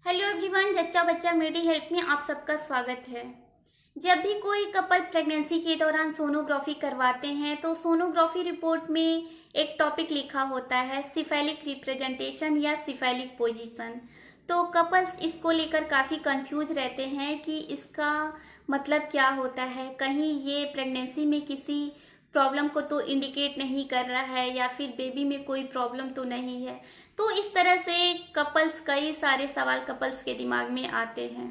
Hello everyone, जच्चा बच्चा मेरी हेल्प में आप सबका स्वागत है। जब भी कोई कपल प्रेगनेंसी के दौरान सोनोग्राफी करवाते हैं तो सोनोग्राफी रिपोर्ट में एक टॉपिक लिखा होता है सिफेलिक रिप्रेजेंटेशन या सिफेलिक पोजीशन। तो कपल्स इसको लेकर काफ़ी कंफ्यूज रहते हैं कि इसका मतलब क्या होता है, कहीं ये प्रेगनेंसी में किसी प्रॉब्लम को तो इंडिकेट नहीं कर रहा है या फिर बेबी में कोई प्रॉब्लम तो नहीं है। तो इस तरह से कई सारे सवाल कपल्स के दिमाग में आते हैं।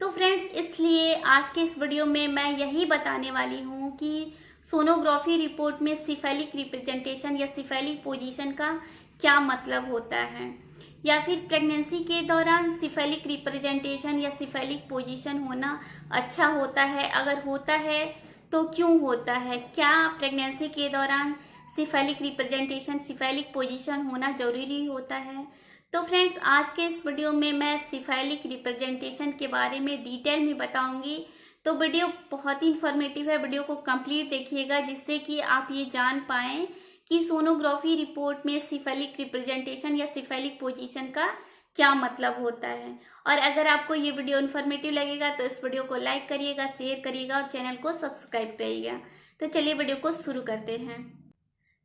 तो फ्रेंड्स, इसलिए आज के इस वीडियो में मैं यही बताने वाली हूँ कि सोनोग्राफी रिपोर्ट में सिफेलिक रिप्रेजेंटेशन या सिफेलिक पोजीशन का क्या मतलब होता है, या फिर प्रेगनेंसी के दौरान सिफेलिक रिप्रेजेंटेशन या सिफेलिक पोजीशन होना अच्छा होता है, अगर होता है तो क्यों होता है, क्या प्रेगनेंसी के दौरान सिफेलिक रिप्रेजेंटेशन सिफेलिक पोजीशन होना जरूरी होता है। तो फ्रेंड्स, आज के इस वीडियो में मैं सिफेलिक रिप्रेजेंटेशन के बारे में डिटेल में बताऊंगी। तो वीडियो बहुत ही इंफॉर्मेटिव है, वीडियो को कंप्लीट देखिएगा जिससे कि आप ये जान पाएं कि सोनोग्राफी रिपोर्ट में सिफेलिक रिप्रेजेंटेशन या सिफेलिक पोजीशन का क्या मतलब होता है। और अगर आपको ये वीडियो इन्फॉर्मेटिव लगेगा तो इस वीडियो को लाइक करिएगा, शेयर करिएगा और चैनल को सब्सक्राइब करिएगा। तो चलिए वीडियो को शुरू करते हैं।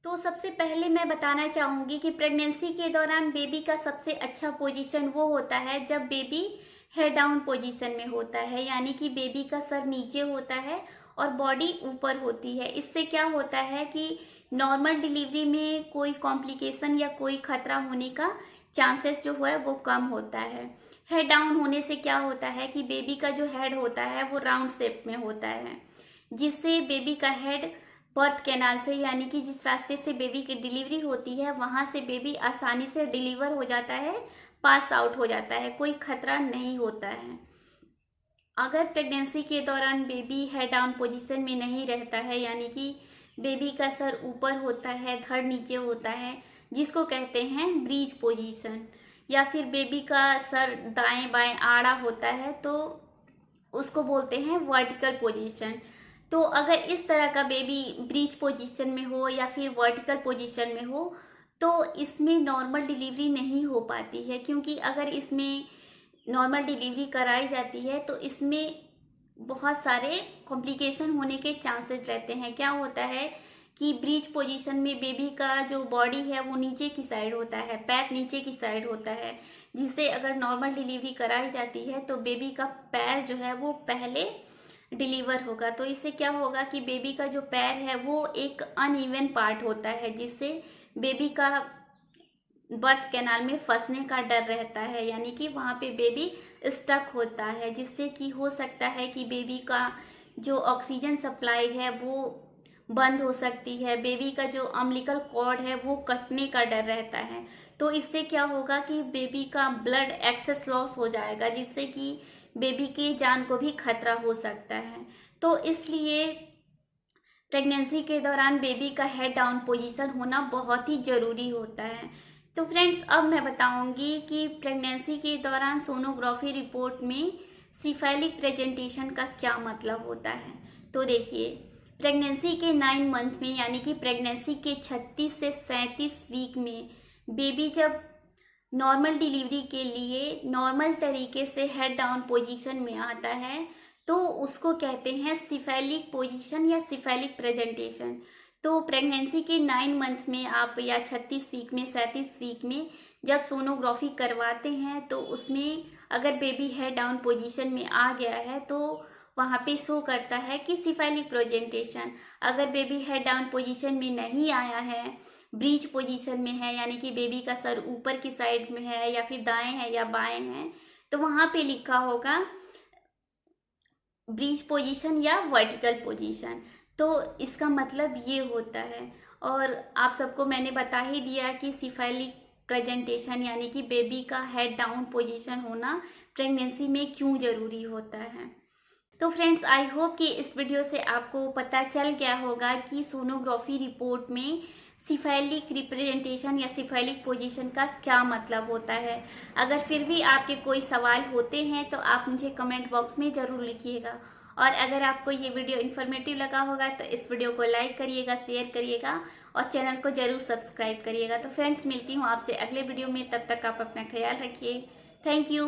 तो सबसे पहले मैं बताना चाहूँगी कि प्रेगनेंसी के दौरान बेबी का सबसे अच्छा पोजीशन वो होता है जब बेबी हेड डाउन पोजीशन में होता है, यानी कि बेबी का सर नीचे होता है और बॉडी ऊपर होती है। इससे क्या होता है कि नॉर्मल डिलीवरी में कोई कॉम्प्लिकेशन या कोई खतरा होने का चांसेस जो है वो कम होता है। हेड डाउन होने से क्या होता है कि बेबी का जो हेड होता है वो राउंड शेप में होता है, जिससे बेबी का हेड बर्थ कैनाल से, यानी कि जिस रास्ते से बेबी की डिलीवरी होती है वहां से बेबी आसानी से डिलीवर हो जाता है, पास आउट हो जाता है, कोई खतरा नहीं होता है। अगर प्रेगनेंसी के दौरान बेबी हेड डाउन पोजीशन में नहीं रहता है, यानी कि बेबी का सर ऊपर होता है, धड़ नीचे होता है, जिसको कहते हैं ब्रीच पोजीशन, या फिर बेबी का सर दाएं बाएं आड़ा होता है तो उसको बोलते हैं वर्टिकल पोजीशन। तो अगर इस तरह का बेबी ब्रीच पोजीशन में हो या फिर वर्टिकल पोजीशन में हो तो इसमें नॉर्मल डिलीवरी नहीं हो पाती है, क्योंकि अगर इसमें नॉर्मल डिलीवरी कराई जाती है तो इसमें बहुत सारे कॉम्प्लिकेशन होने के चांसेस रहते हैं। क्या होता है कि ब्रीच पोजीशन में बेबी का जो बॉडी है वो नीचे की साइड होता है, पैर नीचे की साइड होता है, जिससे अगर नॉर्मल डिलीवरी कराई जाती है तो बेबी का पैर जो है वो पहले डिलीवर होगा। तो इससे क्या होगा कि बेबी का जो पैर है वो एक अनइवन पार्ट होता है, जिससे बेबी का बर्थ कैनाल में फंसने का डर रहता है, यानी कि वहाँ पे बेबी स्टक होता है, जिससे कि हो सकता है कि बेबी का जो ऑक्सीजन सप्लाई है वो बंद हो सकती है, बेबी का जो अम्बिलिकल कॉर्ड है वो कटने का डर रहता है। तो इससे क्या होगा कि बेबी का ब्लड एक्सेस लॉस हो जाएगा, जिससे कि बेबी की जान को भी खतरा हो सकता है। तो इसलिए प्रेगनेंसी के दौरान बेबी का हेड डाउन पोजीशन होना बहुत ही ज़रूरी होता है। तो फ्रेंड्स, अब मैं बताऊंगी कि प्रेगनेंसी के दौरान सोनोग्राफी रिपोर्ट में सिफेलिक प्रेजेंटेशन का क्या मतलब होता है। तो देखिए, प्रेगनेंसी के 9 मंथ में, यानी कि प्रेगनेंसी के 36 से 37 वीक में बेबी जब नॉर्मल डिलीवरी के लिए नॉर्मल तरीके से हेड डाउन पोजीशन में आता है तो उसको कहते हैं सिफेलिक पोजीशन या सिफेलिक प्रेजेंटेशन। तो प्रेगनेंसी के 9 मंथ में आप या 36 वीक में 37 वीक में जब सोनोग्राफी करवाते हैं तो उसमें अगर बेबी हेड डाउन पोजीशन में आ गया है तो वहाँ पे शो करता है कि सिफेलिक प्रेजेंटेशन। अगर बेबी हेड डाउन पोजीशन में नहीं आया है, ब्रीच पोजीशन में है, यानी कि बेबी का सर ऊपर की साइड में है या फिर दाएं है या बाएं है, तो वहाँ पे लिखा होगा ब्रीच पोजीशन या वर्टिकल पोजीशन। तो इसका मतलब ये होता है। और आप सबको मैंने बता ही दिया कि सिफेलिक प्रेजेंटेशन यानी कि बेबी का हेड डाउन पोजीशन होना प्रेगनेंसी में क्यों ज़रूरी होता है। तो फ्रेंड्स, आई होप कि इस वीडियो से आपको पता चल गया होगा कि सोनोग्राफी रिपोर्ट में सिफेलिक रिप्रेजेंटेशन या सिफेलिक पोजीशन का क्या मतलब होता है। अगर फिर भी आपके कोई सवाल होते हैं तो आप मुझे कमेंट बॉक्स में ज़रूर लिखिएगा। और अगर आपको ये वीडियो इन्फॉर्मेटिव लगा होगा तो इस वीडियो को लाइक करिएगा, शेयर करिएगा और चैनल को ज़रूर सब्सक्राइब करिएगा। तो फ्रेंड्स, मिलती हूँ आपसे अगले वीडियो में, तब तक आप अपना ख्याल रखिए। Thank you.